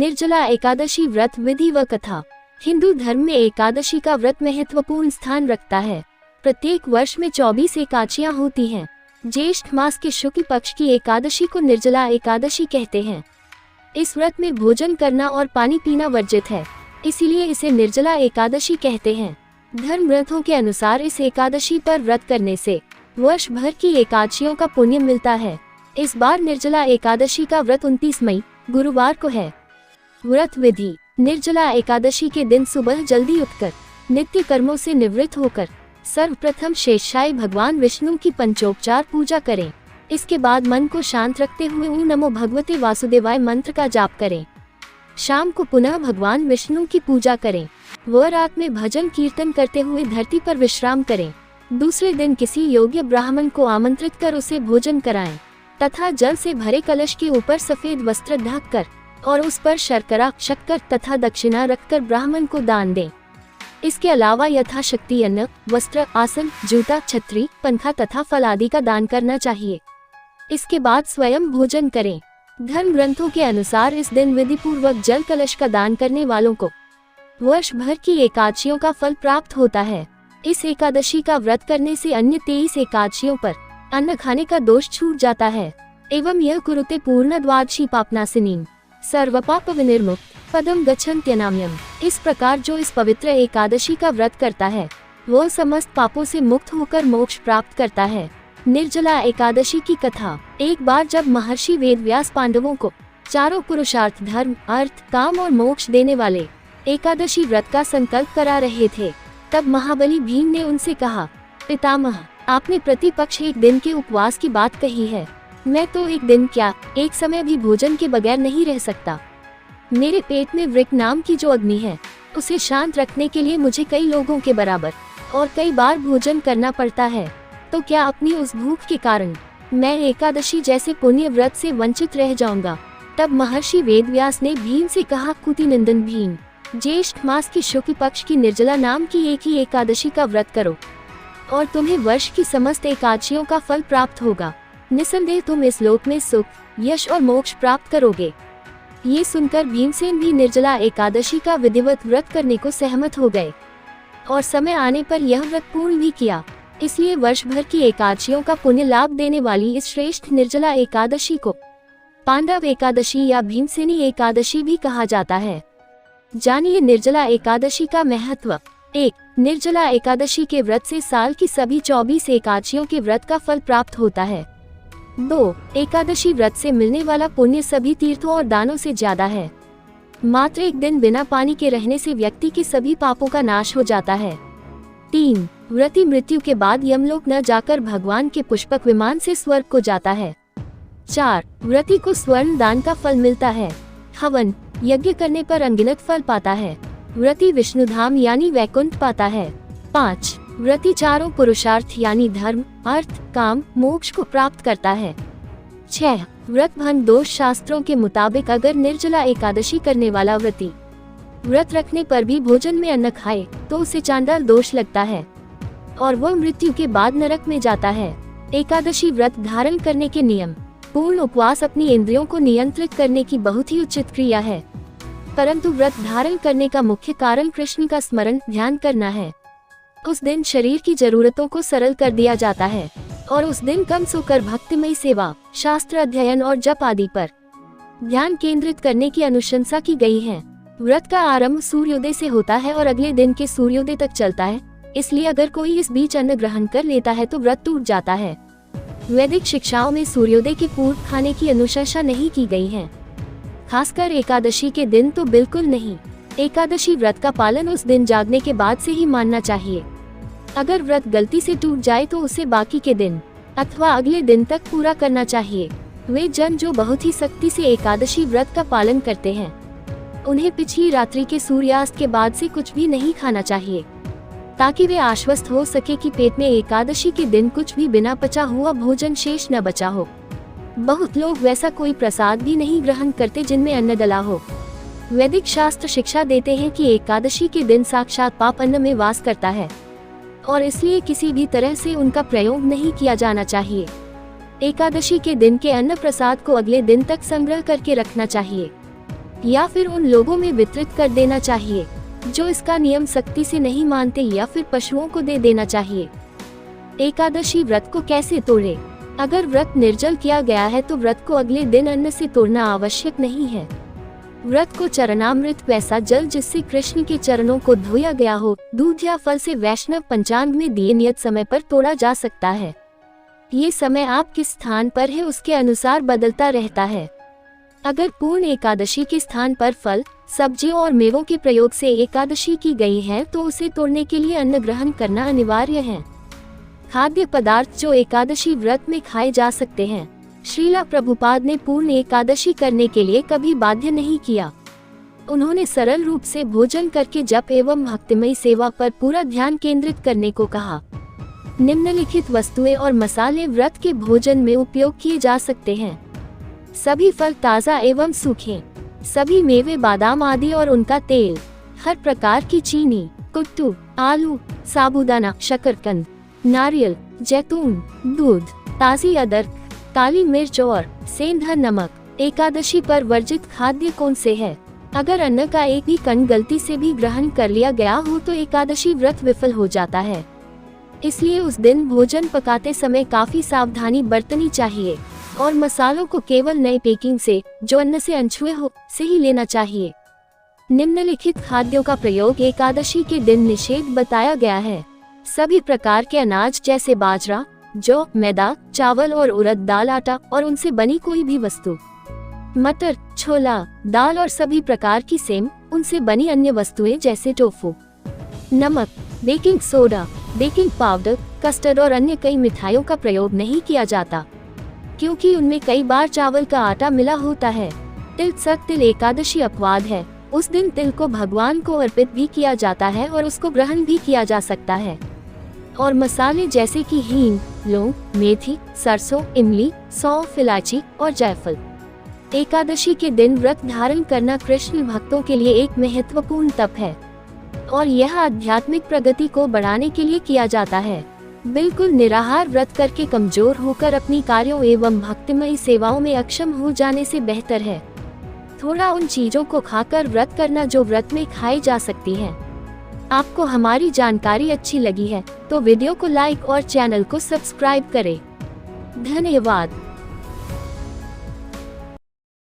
निर्जला एकादशी व्रत विधि व कथा। हिंदू धर्म में एकादशी का व्रत महत्वपूर्ण स्थान रखता है। प्रत्येक वर्ष में 24 एकादशियां होती हैं। ज्येष्ठ मास के शुक्ल पक्ष की एकादशी को निर्जला एकादशी कहते हैं। इस व्रत में भोजन करना और पानी पीना वर्जित है, इसीलिए इसे निर्जला एकादशी कहते हैं। धर्म ग्रंथों के अनुसार इस एकादशी पर व्रत करने से वर्ष भर की एकादशियों का पुण्य मिलता है। इस बार निर्जला एकादशी का व्रत 29 मई गुरुवार को है। व्रत विधि। निर्जला एकादशी के दिन सुबह जल्दी उठकर नित्य कर्मों से निवृत्त होकर सर्वप्रथम शेषशायी भगवान विष्णु की पंचोपचार पूजा करें। इसके बाद मन को शांत रखते हुए ओम नमो भगवते वासुदेवाय मंत्र का जाप करें। शाम को पुनः भगवान विष्णु की पूजा करें व रात में भजन कीर्तन करते हुए धरती पर विश्राम करें। दूसरे दिन किसी योग्य ब्राह्मण को आमंत्रित कर उसे भोजन कराएं तथा जल से भरे कलश के ऊपर सफेद वस्त्र ढककर और उस पर शर्करा, शक्कर तथा दक्षिणा रखकर ब्राह्मण को दान दें। इसके अलावा यथाशक्ति अन्न, वस्त्र, आसन, जूता, छतरी, पंखा तथा फल आदि का दान करना चाहिए। इसके बाद स्वयं भोजन करें। धर्म ग्रंथों के अनुसार इस दिन विधि पूर्वक जल कलश का दान करने वालों को वर्ष भर की एकादशियों का फल प्राप्त होता है। इस एकादशी का व्रत करने से अन्य 23 एकादशियों पर अन्न खाने का दोष छूट जाता है। एवं यह कुरुते पूर्ण द्वादशी पापनाशिनीं सर्वपाप विनिर्मुक्त पदम गच्छन्त्यनाम्यम। इस प्रकार जो इस पवित्र एकादशी का व्रत करता है वह समस्त पापों से मुक्त होकर मोक्ष प्राप्त करता है। निर्जला एकादशी की कथा। एक बार जब महर्षि वेदव्यास पांडवों को चारों पुरुषार्थ धर्म, अर्थ, काम और मोक्ष देने वाले एकादशी व्रत का संकल्प करा रहे थे, तब महाबली भीम ने उनसे कहा, पितामह, आपने प्रतिपक्ष एक दिन के उपवास की बात कही है। मैं तो एक दिन क्या, एक समय भी भोजन के बगैर नहीं रह सकता। मेरे पेट में वृक्क नाम की जो अग्नि है, उसे शांत रखने के लिए मुझे कई लोगों के बराबर और कई बार भोजन करना पड़ता है। तो क्या अपनी उस भूख के कारण मैं एकादशी जैसे पुण्य व्रत से वंचित रह जाऊंगा? तब महर्षि वेदव्यास ने भीम से कहा, कुतिनंदन भीम, ज्येष्ठ मास की शुक्ल पक्ष की निर्जला नाम की एक ही एकादशी का व्रत करो और तुम्हें वर्ष की समस्त एकादशियों का फल प्राप्त होगा। निसंदेह तुम इस लोक में सुख, यश और मोक्ष प्राप्त करोगे। ये सुनकर भीमसेन भी निर्जला एकादशी का विधिवत व्रत करने को सहमत हो गए और समय आने पर यह व्रत पूर्ण भी किया। इसलिए वर्ष भर की एकादशियों का पुण्य लाभ देने वाली इस श्रेष्ठ निर्जला एकादशी को पांडव एकादशी या भीमसेनी एकादशी भी कहा जाता है। जानिए निर्जला एकादशी का महत्व। 1. निर्जला एकादशी के व्रत से साल की सभी 24 एकादशियों के व्रत का फल प्राप्त होता है। 2. एकादशी व्रत से मिलने वाला पुण्य सभी तीर्थों और दानों से ज्यादा है। मात्र एक दिन बिना पानी के रहने से व्यक्ति के सभी पापों का नाश हो जाता है। 3. व्रती मृत्यु के बाद यमलोक न जाकर भगवान के पुष्पक विमान से स्वर्ग को जाता है। 4. व्रती को स्वर्ण दान का फल मिलता है। हवन यज्ञ करने पर अनगिनत फल पाता है। व्रती विष्णुधाम यानी वैकुंठ पाता है। 5. व्रती चारों पुरुषार्थ यानी धर्म, अर्थ, काम, मोक्ष को प्राप्त करता है। 6. व्रत भंग दोष। शास्त्रों के मुताबिक अगर निर्जला एकादशी करने वाला व्रती व्रत रखने पर भी भोजन में अन्न खाए तो उसे चांडाल दोष लगता है और वह मृत्यु के बाद नरक में जाता है। एकादशी व्रत धारण करने के नियम। पूर्ण उपवास अपनी इंद्रियों को नियंत्रित करने की बहुत ही उचित क्रिया है, परंतु व्रत धारण करने का मुख्य कारण कृष्ण का स्मरण, ध्यान करना है। उस दिन शरीर की जरूरतों को सरल कर दिया जाता है और उस दिन कम सोकर भक्तिमय सेवा, शास्त्र अध्ययन और जप आदि पर ध्यान केंद्रित करने की अनुशंसा की गई है। व्रत का आरंभ सूर्योदय से होता है और अगले दिन के सूर्योदय तक चलता है, इसलिए अगर कोई इस बीच अन्न ग्रहण कर लेता है तो व्रत टूट जाता है। वैदिक शिक्षाओं में सूर्योदय के पूर्व खाने की अनुशंसा नहीं की गई है, खासकर एकादशी के दिन तो बिल्कुल नहीं। एकादशी व्रत का पालन उस दिन जागने के बाद से ही मानना चाहिए। अगर व्रत गलती से टूट जाए तो उसे बाकी के दिन अथवा अगले दिन तक पूरा करना चाहिए। वे जन जो बहुत ही सख्ती से एकादशी व्रत का पालन करते हैं, उन्हें पिछली रात्रि के सूर्यास्त के बाद से कुछ भी नहीं खाना चाहिए, ताकि वे आश्वस्त हो सके कि पेट में एकादशी के दिन कुछ भी बिना पचा हुआ भोजन शेष न बचा हो। बहुत लोग वैसा कोई प्रसाद भी नहीं ग्रहण करते जिनमें अन्न डला हो। वैदिक शास्त्र शिक्षा देते हैं कि एकादशी के दिन साक्षात पाप अन्न में वास करता है और इसलिए किसी भी तरह से उनका प्रयोग नहीं किया जाना चाहिए। एकादशी के दिन के अन्न प्रसाद को अगले दिन तक संग्रह करके रखना चाहिए। या फिर उन लोगों में वितरित कर देना चाहिए जो इसका नियम सख्ती से नहीं मानते, या फिर पशुओं को दे देना चाहिए। एकादशी व्रत को कैसे तोड़े? अगर व्रत निर्जल किया गया है तो व्रत को अगले दिन अन्न से तोड़ना आवश्यक नहीं है। व्रत को चरणामृत, वैसा जल जिससे कृष्ण के चरणों को धोया गया हो, दूध या फल से वैष्णव पंचांग में दिए नियत समय पर तोड़ा जा सकता है। ये समय आप किस स्थान पर है उसके अनुसार बदलता रहता है। अगर पूर्ण एकादशी के स्थान पर फल, सब्जियों और मेवों के प्रयोग से एकादशी की गई है तो उसे तोड़ने के लिए अन्न ग्रहण करना अनिवार्य है। खाद्य पदार्थ जो एकादशी व्रत में खाए जा सकते हैं। श्रीला प्रभुपाद ने पूर्ण एकादशी करने के लिए कभी बाध्य नहीं किया। उन्होंने सरल रूप से भोजन करके जप एवं भक्तिमय सेवा पर पूरा ध्यान केंद्रित करने को कहा। निम्नलिखित वस्तुएं और मसाले व्रत के भोजन में उपयोग किए जा सकते हैं। सभी फल ताज़ा एवं सूखे, सभी मेवे, बादाम आदि और उनका तेल, हर प्रकार की चीनी, कुट्टू, आलू, साबूदाना, शकरकंद, नारियल, जैतून, दूध, ताज़ी अदरक, काली मिर्च और सेंधा नमक। एकादशी पर वर्जित खाद्य कौन से है? अगर अन्न का एक भी कण गलती से भी ग्रहण कर लिया गया हो तो एकादशी व्रत विफल हो जाता है। इसलिए उस दिन भोजन पकाते समय काफी सावधानी बरतनी चाहिए और मसालों को केवल नए पैकिंग से, जो अन्न से अनछुए हो, से ही लेना चाहिए। निम्नलिखित खाद्यों का प्रयोग एकादशी के दिन निषेध बताया गया है। सभी प्रकार के अनाज जैसे बाजरा, जौ, मैदा, चावल और उड़द दाल, आटा और उनसे बनी कोई भी वस्तु, मटर, छोला, दाल और सभी प्रकार की सेम, उनसे बनी अन्य वस्तुएं जैसे टोफू। नमक, baking soda, baking powder, custard और अन्य कई मिठाइयों का प्रयोग नहीं किया जाता क्योंकि उनमें कई बार चावल का आटा मिला होता है। तिल, सक तिल एकादशी अपवाद है। उस दिन तिल को भगवान को अर्पित भी किया जाता है और उसको ग्रहण भी किया जा सकता है। और मसाले जैसे कि हींग, लौंग, मेथी, सरसों, इमली, सौंफ, इलायची और जायफल। एकादशी के दिन व्रत धारण करना कृष्ण भक्तों के लिए एक महत्वपूर्ण तप है और यह आध्यात्मिक प्रगति को बढ़ाने के लिए किया जाता है। बिल्कुल निराहार व्रत करके कमजोर होकर अपनी कार्यों एवं भक्तिमय सेवाओं में अक्षम हो जाने से बेहतर है थोड़ा उन चीजों को खाकर व्रत करना जो व्रत में खाई जा सकती हैं। आपको हमारी जानकारी अच्छी लगी है तो वीडियो को लाइक और चैनल को सब्सक्राइब करें। धन्यवाद।